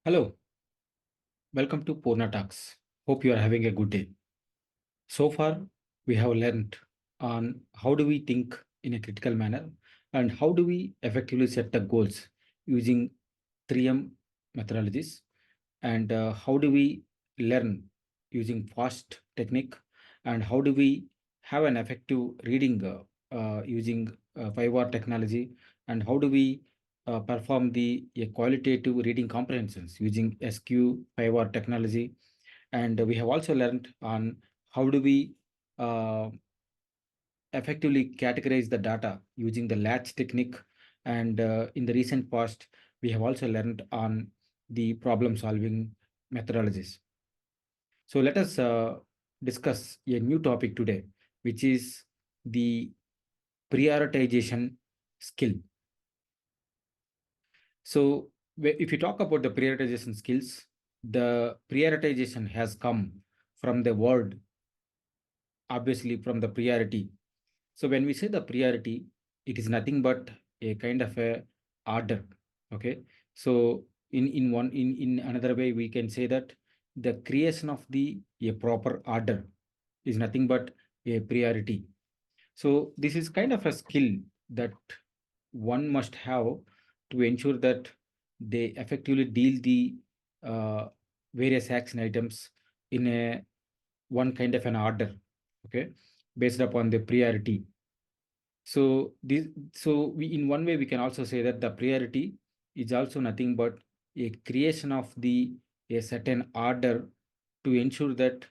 Hello, welcome to Purna Talks. Hope you are having a good day. So far, we have learned on how do we think in a critical manner and how do we effectively set the goals using 3M methodologies and how do we learn using fast technique and how do we have an effective reading using 5R technology and how do we perform the a qualitative reading comprehensions using SQ 5R technology, and we have also learned on how do we uh, effectively categorize the data using the latch technique, and in the recent past we have also learned on the problem solving methodologies. So let us discuss a new topic today, which is the prioritization skill. So if you talk about the prioritization skills, the prioritization has come from the word, obviously from the priority. So when we say the priority, it is nothing but a kind of a order. Okay. So in another way, we can say that the creation of the a proper order is nothing but a priority. So this is kind of a skill that one must have to ensure that they effectively deal the uh, various action items in a one kind of an order. Okay, based upon the priority. So this, so we in one way we can also say that the priority is also nothing but a creation of the a certain order to ensure that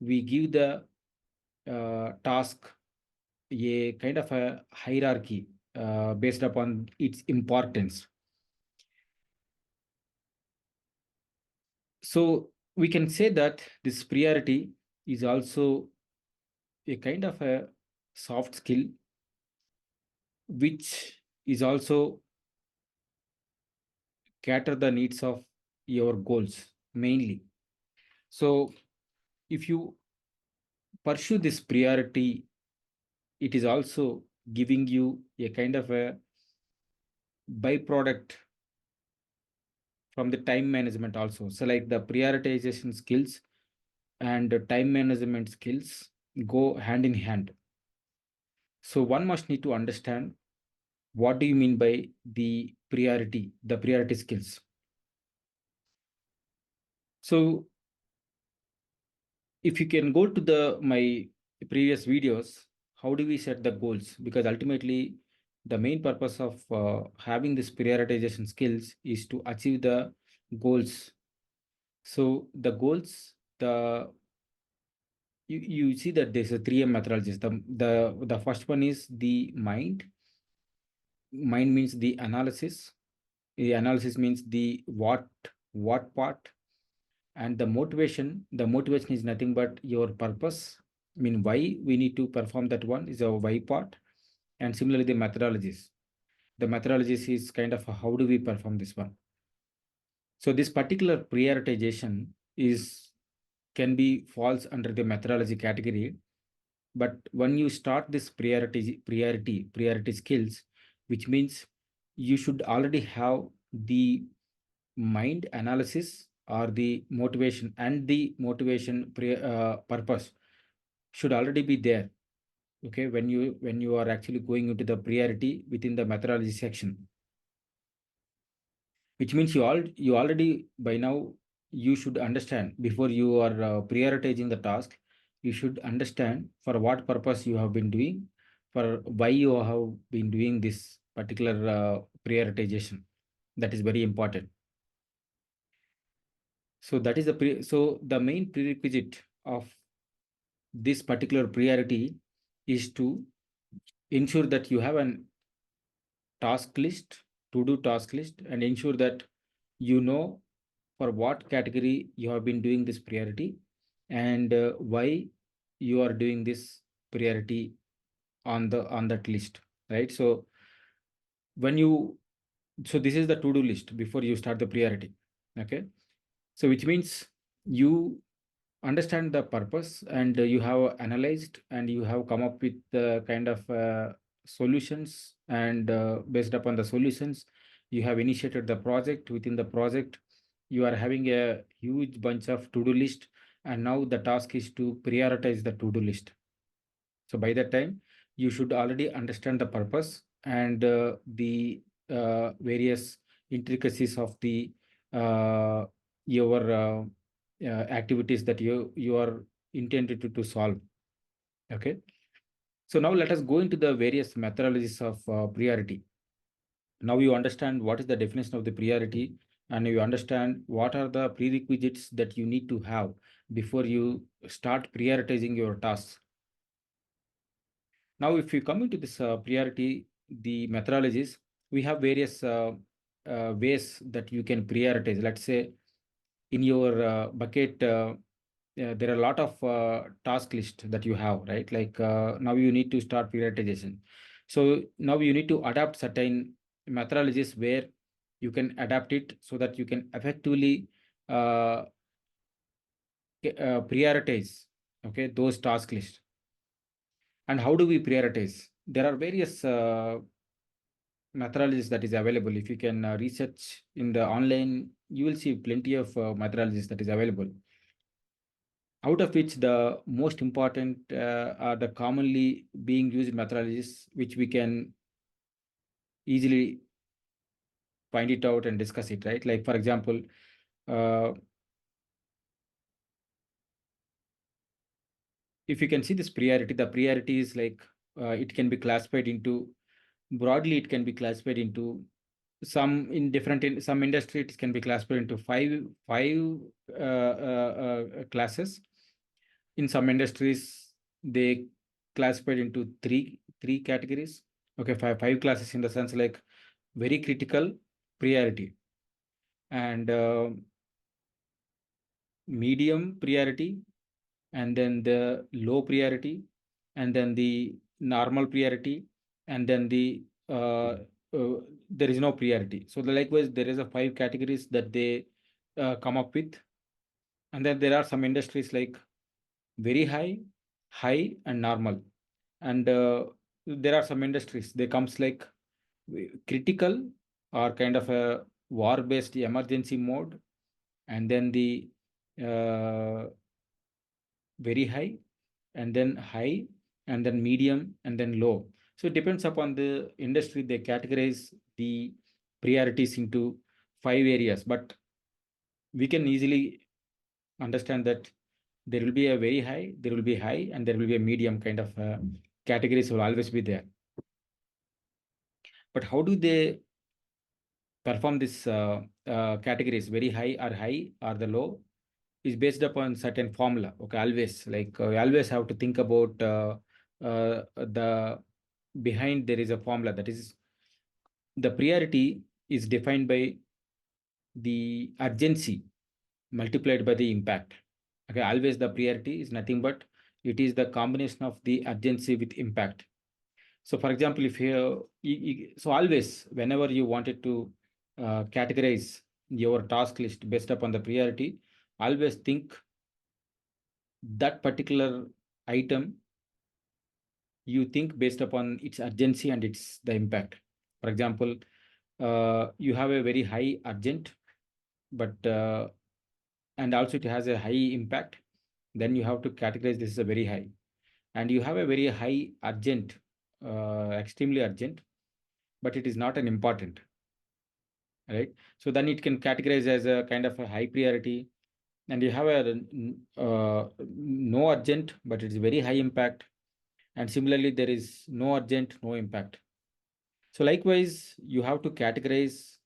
we give the task a kind of a hierarchy based upon its importance. So we can say that this priority is also a kind of a soft skill, which is also cater the needs of your goals mainly. So if you pursue this priority, it is also giving you a kind of a byproduct from the time management also. So like the prioritization skills and the time management skills go hand in hand. So one must need to understand what do you mean by the priority skills. So if you can go to the my previous videos, how do we set the goals, because ultimately the main purpose of having this prioritization skills is to achieve the goals. So the goals, the you see that there's a 3M methodologies. The first one is the mind means the analysis. The analysis means the what part, and the motivation is nothing but your purpose. I mean, why we need to perform that one is our why part. And similarly the methodologies is kind of how do we perform this one. So this particular prioritization is can be falls under the methodology category. But when you start this priority skills, which means you should already have the mind analysis or the motivation, and the motivation purpose should already be there. Okay, when you are actually going into the priority within the methodology section, which means you already by now you should understand before you are prioritizing the task. You should understand for what purpose you have been doing, for why you have been doing this particular prioritization. That is very important. So that is so the main prerequisite of this particular priority is to ensure that you have an task list, to do task list, and ensure that you know for what category you have been doing this priority, and why you are doing this priority on that list, right? So when you so this is the to do list before you start the priority. Okay, so which means you understand the purpose, and you have analyzed and you have come up with the kind of solutions, and based upon the solutions you have initiated the project. Within the project you are having a huge bunch of to-do list, and now the task is to prioritize the to-do list. So by that time, you should already understand the purpose and the various intricacies of the your activities that you are intended to solve. Okay. So now let us go into the various methodologies of priority. Now you understand what is the definition of the priority, and you understand what are the prerequisites that you need to have before you start prioritizing your tasks. Now, if you come into this priority, the methodologies, we have various ways that you can prioritize. Let's say in your bucket, there are a lot of task list that you have, right? Like now you need to start prioritization. So now you need to adapt certain methodologies where you can adapt it so that you can effectively uh, prioritize, okay, those task lists. And how do we prioritize? There are various methodologies that is available. If you can research in the online, you will see plenty of methodologies that is available, out of which the most important are the commonly being used methodologies, which we can easily find it out and discuss it, right? Like for example, uh, if you can see this priority, the priority is like it can be classified into, broadly it can be classified into some in different, in some industry it can be classified into five classes. In some industries they classified into three categories. Okay, five classes in the sense like very critical priority, and medium priority, and then the low priority, and then the normal priority, and then the there is no priority. So likewise there is a five categories that they come up with. And then there are some industries like very high, high, and normal. And there are some industries they comes like critical, or kind of a war based emergency mode, and then the uh, very high, and then high, and then medium, and then low. So it depends upon the industry, they categorize the priorities into five areas. But we can easily understand that there will be a very high, there will be high, and there will be a medium kind of categories will always be there. But how do they perform this categories, very high or the low, is based upon certain formula. Okay, always like we always have to think about the behind there is a formula, that is the priority is defined by the urgency multiplied by the impact. Okay, always the priority is nothing but it is the combination of the urgency with impact. So for example, if so always whenever you wanted to categorize your task list based upon the priority, always think that particular item, you think based upon its urgency and its the impact. For example, you have a very high urgent, but and also it has a high impact, then you have to categorize this as a very high. And you have a very high urgent, extremely urgent, but it is not an important, right? So then it can categorize as a kind of a high priority. And you have a no urgent, but it's very high impact. And similarly, there is no urgent, no impact. So likewise, you have to categorize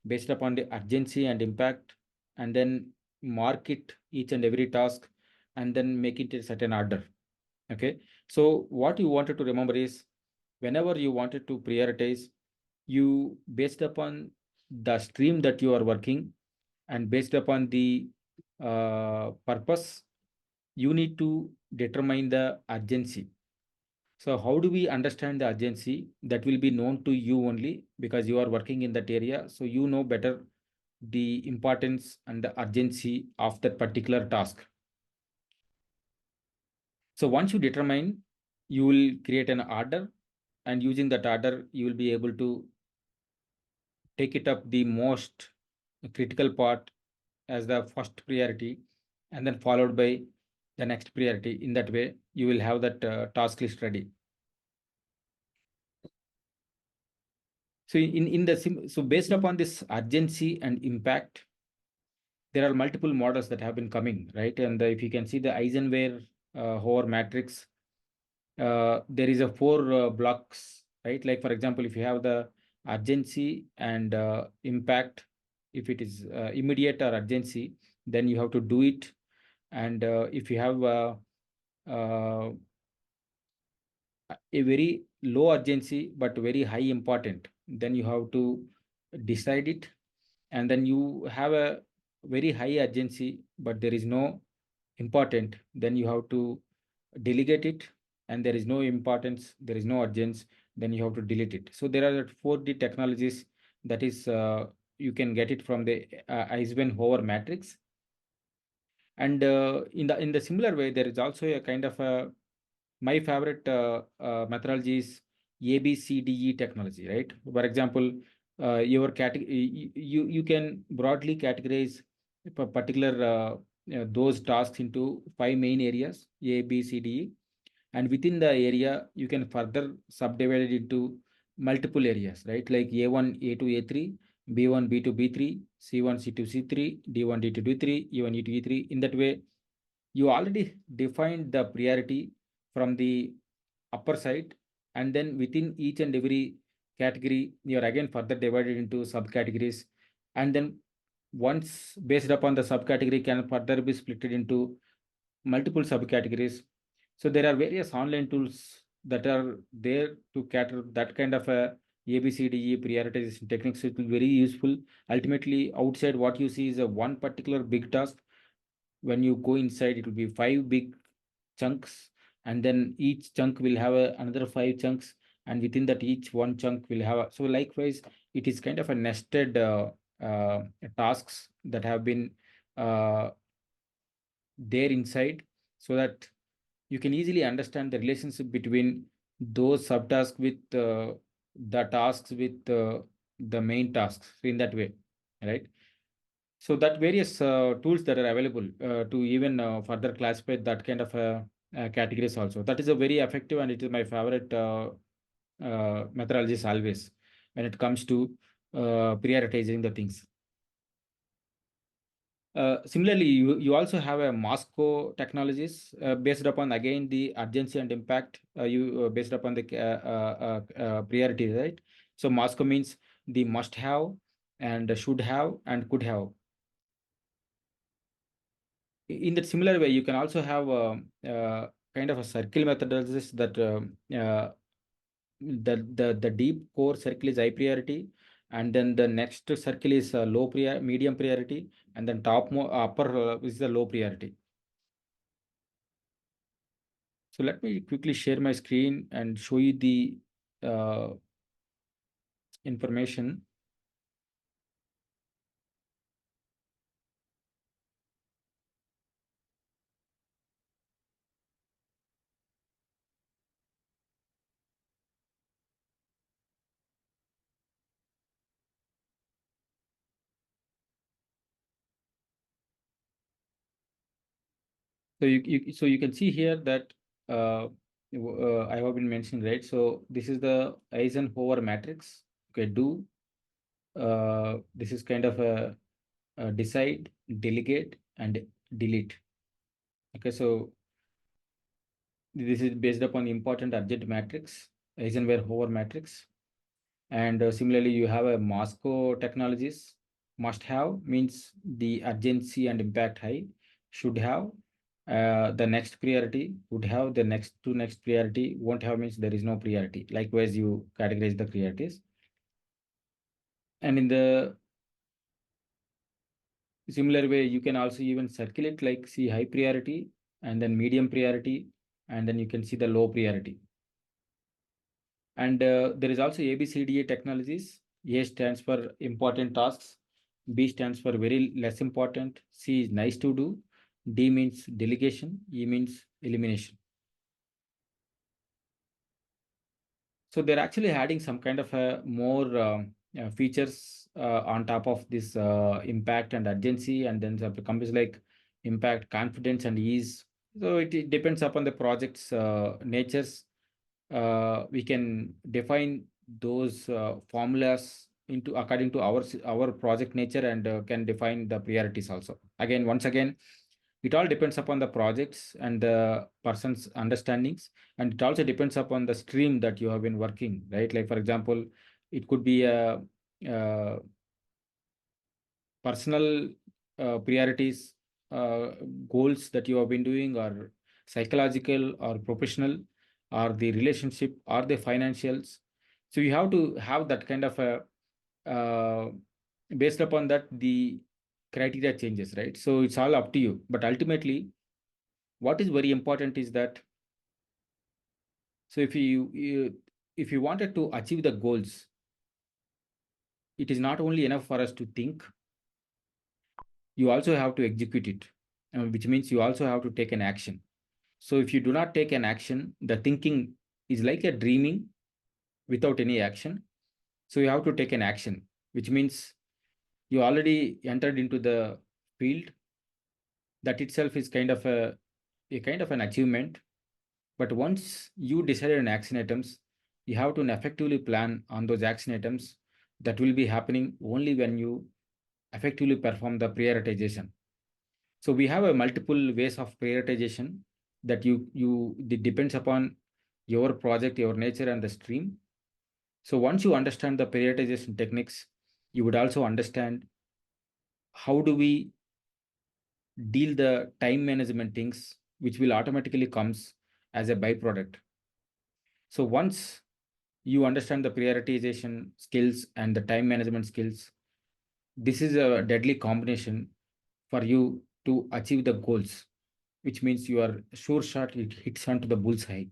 based upon the urgency and impact, and then mark it each and every task, and then make it a certain order. Okay. So what you wanted to remember is whenever you wanted to prioritize, you based upon the stream that you are working, and based upon the purpose, you need to determine the urgency. So how do we understand the urgency? That will be known to you only because you are working in that area. So you know better the importance and the urgency of that particular task. So once you determine, you will create an order, and using that order, you will be able to take it up the most critical part, as the first priority, and then followed by the next priority. In that way, you will have that task list ready. So so based upon this urgency and impact, there are multiple models that have been coming, right? And if you can see the Eisenhower Hoare matrix, there is a four blocks, right? Like for example, if you have the urgency and impact, if it is immediate or urgency, then you have to do it. And if you have uh, a very low urgency but very high important, then you have to decide it. And then you have a very high urgency but there is no important, then you have to delegate it. And there is no importance, there is no urgency, then you have to delete it. So there are 4D technologies, that is you can get it from the Eisenhower matrix. And in the similar way, there is also a kind of a, my favorite methodology is ABCDE technology, right? For example, your category, you can broadly categorize a particular those tasks into five main areas, A, B, C, D, E. And within the area, you can further subdivide it into multiple areas, right? Like A1, A2, A3, B1, B2, B3, C1, C2, C3, D1, D2, D3, E1, E2, E3. In that way, you already defined the priority from the upper side, and then within each and every category you are again further divided into subcategories. And then once based upon the subcategory can further be split into multiple subcategories. So there are various online tools that are there to cater that kind of a ABCDE prioritization techniques. It will be very useful. Ultimately, outside what you see is a one particular big task. When you go inside, it will be five big chunks, and then each chunk will have another five chunks, and within that each one chunk will have so likewise it is kind of a nested uh, tasks that have been uh, there inside, so that you can easily understand the relationship between those subtasks with the tasks with the main tasks. So in that way, right? So that various tools that are available to even further classify that kind of categories also. That is a very effective, and it is my favorite methodologies always when it comes to prioritizing the things. Similarly, you also have a Moscow technologies based upon again the urgency and impact. You based upon the priority, right? So Moscow means the must have and should have and could have. In that similar way, you can also have kind of a circle methodology that the deep core circle is high priority, and then the next circle is medium priority, and then upper is the low priority. So let me quickly share my screen and show you the uh, information. So you can see here that I have been mentioning, right? So this is the Eisenhower matrix. Okay, do this is kind of a decide, delegate, and delete. Okay, so this is based upon important urgent matrix, Eisenhower matrix. And similarly, you have a Moscow technologies. Must have means the urgency and impact high. Should have the next priority. Would have the next to next priority. Won't have means there is no priority. Likewise, you categorize the priorities. And in the similar way, you can also even circulate like see high priority and then medium priority, and then you can see the low priority. And there is also ABCDA technologies. A stands for important tasks, B stands for very less important, C is nice to do, D means delegation, E means elimination. So they're actually adding some kind of more features on top of this impact and urgency, and then some comes like impact, confidence, and ease. So it depends upon the project's natures. We can define those formulas into according to our project nature, and can define the priorities also. Again, once again, it all depends upon the projects and the person's understandings, and it also depends upon the stream that you have been working, right? Like for example, it could be a personal priorities, uh, goals that you have been doing, or psychological or professional, or the relationship, or the financials. So you have to have that kind of a based upon that the criteria changes, right? So it's all up to you, but ultimately what is very important is that, so if you wanted to achieve the goals, it is not only enough for us to think, you also have to execute it, which means you also have to take an action. So if you do not take an action, the thinking is like a dreaming without any action. So you have to take an action, which means you already entered into the field. That itself is kind of a kind of an achievement. But once you decided on action items, you have to effectively plan on those action items. That will be happening only when you effectively perform the prioritization. So we have a multiple ways of prioritization that it depends upon your project, your nature, and the stream. So once you understand the prioritization techniques, you would also understand how do we deal the time management things, which will automatically comes as a byproduct. So once you understand the prioritization skills and the time management skills, this is a deadly combination for you to achieve the goals, which means you are sure shot it hits onto the bullseye.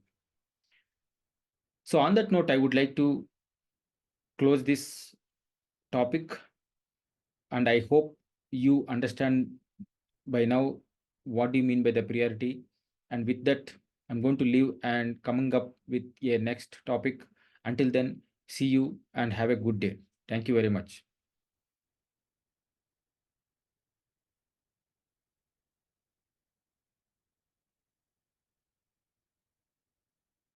So on that note, I would like to close this topic, and I hope you understand by now what do you mean by the priority. And with that, I'm going to leave and coming up with a next topic. Until then, see you and have a good day. Thank you very much.